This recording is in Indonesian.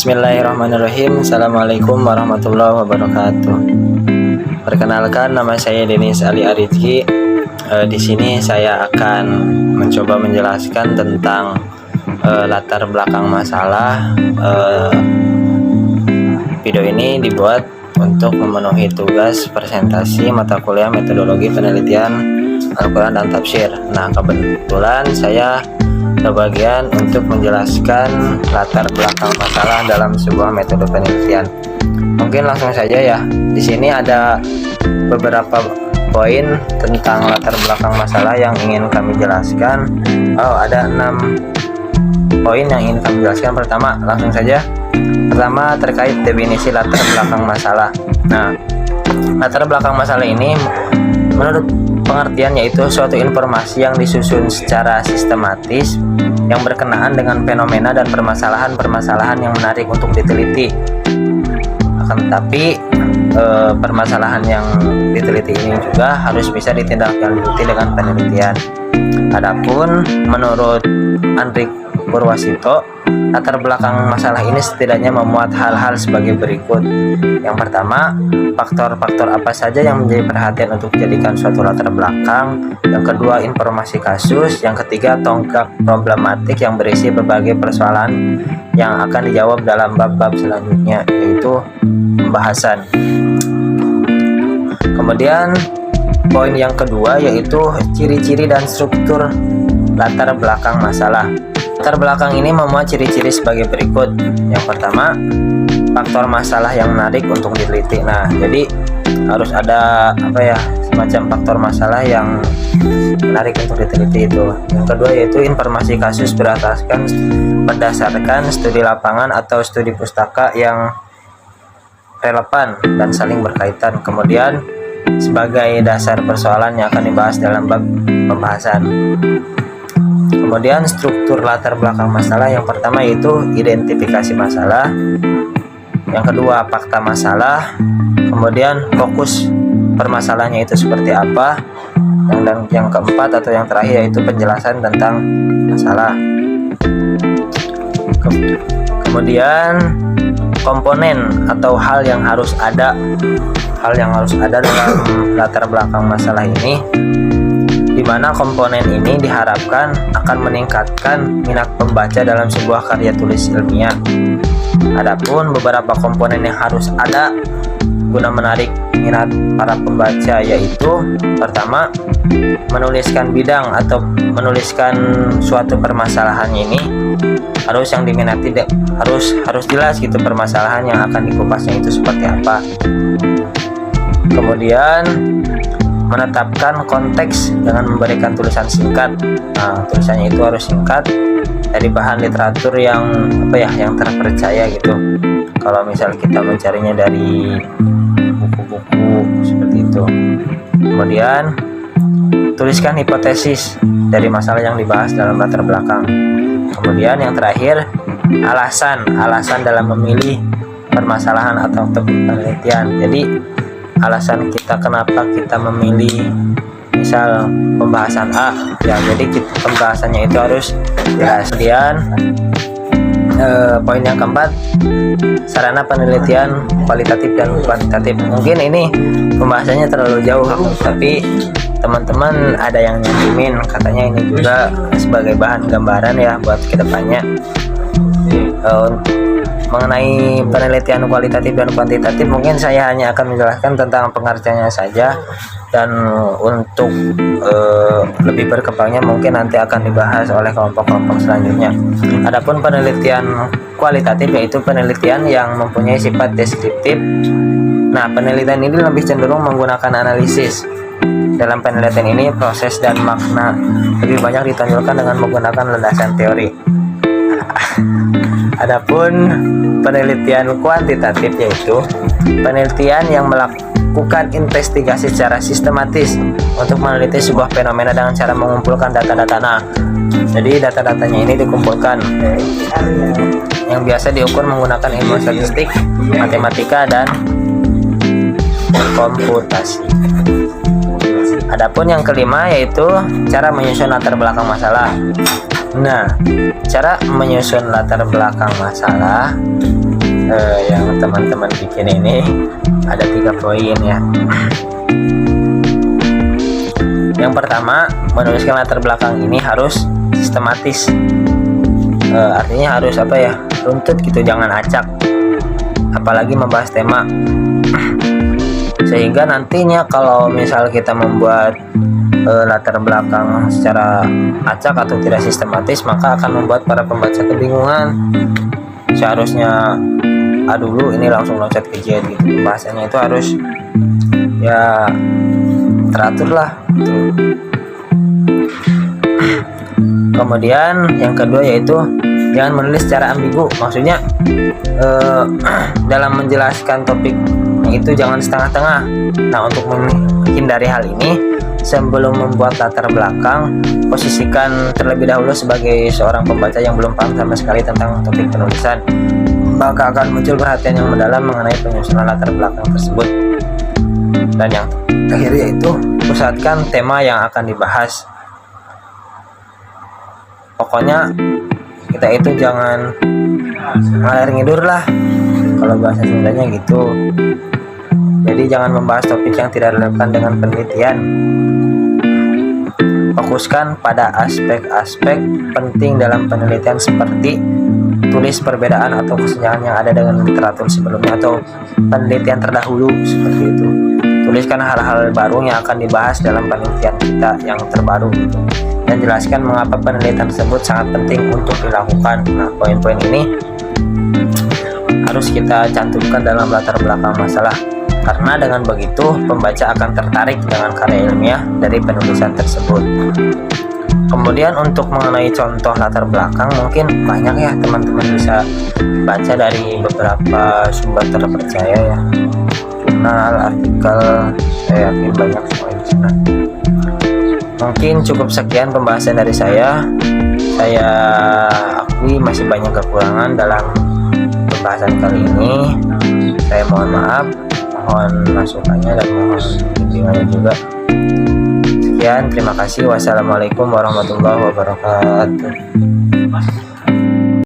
Bismillahirrahmanirrahim. Assalamualaikum warahmatullahi wabarakatuh. Perkenalkan, nama saya Denis Ali Arizki. Di sini saya akan mencoba menjelaskan tentang latar belakang masalah. Video ini dibuat untuk memenuhi tugas presentasi mata kuliah metodologi penelitian Al-Quran dan Tafsir. Nah, kebetulan saya kebagian untuk menjelaskan latar belakang masalah dalam sebuah metode penelitian. Mungkin langsung saja ya. Di sini ada beberapa poin tentang latar belakang masalah yang ingin kami jelaskan. Ada 6 poin yang ingin kami jelaskan. Pertama, langsung saja. Pertama, terkait definisi latar belakang masalah. Nah, latar belakang masalah ini menurut pengertian yaitu suatu informasi yang disusun secara sistematis yang berkenaan dengan fenomena dan permasalahan-permasalahan yang menarik untuk diteliti. Akan tetapi permasalahan yang diteliti ini juga harus bisa ditindaklanjuti dengan penelitian. Adapun menurut Andrik Purwasito, latar belakang masalah ini setidaknya memuat hal-hal sebagai berikut. Yang pertama, faktor-faktor apa saja yang menjadi perhatian untuk dijadikan suatu latar belakang. Yang kedua, informasi kasus. Yang ketiga, tonggak problematik yang berisi berbagai persoalan yang akan dijawab dalam bab-bab selanjutnya, yaitu pembahasan. Kemudian poin yang kedua yaitu ciri-ciri dan struktur latar belakang masalah. Latar belakang ini memuat ciri-ciri sebagai berikut. Yang pertama, faktor masalah yang menarik untuk diteliti. Nah, jadi harus ada semacam faktor masalah yang menarik untuk diteliti itu. Yang kedua yaitu informasi kasus berdasarkan studi lapangan atau studi pustaka yang relevan dan saling berkaitan. Kemudian sebagai dasar persoalan yang akan dibahas dalam bab pembahasan. Kemudian struktur latar belakang masalah, yang pertama yaitu identifikasi masalah, yang kedua fakta masalah, kemudian fokus permasalahannya itu seperti apa, dan yang keempat atau yang terakhir yaitu penjelasan tentang masalah. Kemudian komponen atau hal yang harus ada dalam latar belakang masalah ini, di mana komponen ini diharapkan akan meningkatkan minat pembaca dalam sebuah karya tulis ilmiah. Adapun beberapa komponen yang harus ada guna menarik minat para pembaca yaitu pertama, menuliskan bidang atau menuliskan suatu permasalahan ini harus yang diminati, harus jelas gitu permasalahan yang akan dikupasnya itu seperti apa. Kemudian menetapkan konteks dengan memberikan tulisan singkat. Nah, tulisannya itu harus singkat dari bahan literatur yang terpercaya gitu. Kalau misal kita mencarinya dari buku-buku seperti itu. Kemudian tuliskan hipotesis dari masalah yang dibahas dalam latar belakang. Kemudian yang terakhir, alasan dalam memilih permasalahan atau topik penelitian. Jadi alasan kita kenapa kita memilih misal pembahasan A ya, jadi pembahasannya itu harus jelas. Kemudian poin yang keempat, sarana penelitian kualitatif dan kuantitatif. Mungkin ini pembahasannya terlalu jauh, tapi teman-teman ada yang nyanyimin katanya ini juga sebagai bahan gambaran ya buat kedepannya. Mengenai penelitian kualitatif dan kuantitatif, mungkin saya hanya akan menjelaskan tentang pengertiannya saja, dan untuk lebih berkembangnya mungkin nanti akan dibahas oleh kelompok-kelompok selanjutnya. Adapun penelitian kualitatif yaitu penelitian yang mempunyai sifat deskriptif. Nah, penelitian ini lebih cenderung menggunakan analisis. Dalam penelitian ini proses dan makna lebih banyak ditonjolkan dengan menggunakan landasan teori. Adapun penelitian kuantitatif yaitu penelitian yang melakukan investigasi secara sistematis untuk meneliti sebuah fenomena dengan cara mengumpulkan data-data. Nah, jadi data-datanya ini dikumpulkan yang biasa diukur menggunakan ilmu statistik, matematika, dan komputasi. Adapun yang kelima yaitu cara menyusun latar belakang masalah. Nah, cara menyusun latar belakang masalah yang teman-teman bikin ini ada 3 poin ya. Yang pertama, menuliskan latar belakang ini harus sistematis. Artinya harus apa ya, runtut gitu, jangan acak, apalagi membahas tema. Sehingga nantinya kalau misal kita membuat latar belakang secara acak atau tidak sistematis, maka akan membuat para pembaca kebingungan. Seharusnya A dulu, ini langsung loncat ke Z gitu. Bahasanya itu harus ya teratur lah gitu. Kemudian yang kedua yaitu jangan menulis secara ambigu. Maksudnya dalam menjelaskan topik itu jangan setengah-tengah. Nah, untuk menghindari hal ini, sebelum membuat latar belakang, posisikan terlebih dahulu sebagai seorang pembaca yang belum paham sama sekali tentang topik penulisan. Maka akan muncul perhatian yang mendalam mengenai penyusunan latar belakang tersebut. Dan yang terakhir yaitu pusatkan tema yang akan dibahas. Pokoknya kita itu jangan ngalir ngidur lah, kalau bahasa Sundanya gitu. Jadi jangan membahas topik yang tidak relevan dengan penelitian. Fokuskan pada aspek-aspek penting dalam penelitian seperti tulis perbedaan atau kesenjangan yang ada dengan literatur sebelumnya atau penelitian terdahulu, seperti itu. Tuliskan hal-hal baru yang akan dibahas dalam penelitian kita yang terbaru gitu. Dan jelaskan mengapa penelitian tersebut sangat penting untuk dilakukan. Nah, poin-poin ini harus kita cantumkan dalam latar belakang masalah, karena dengan begitu pembaca akan tertarik dengan karya ilmiah dari penulisan tersebut. Kemudian untuk mengenai contoh latar belakang, mungkin banyak ya teman-teman bisa baca dari beberapa sumber terpercaya ya, jurnal, artikel, saya yakin banyak semua di sana. Mungkin cukup sekian pembahasan dari saya. Saya akui masih banyak kekurangan dalam pembahasan kali ini. Saya mohon maaf, mohon masukannya dan mohon bimbingannya juga. Sekian, terima kasih. Wassalamualaikum warahmatullahi wabarakatuh.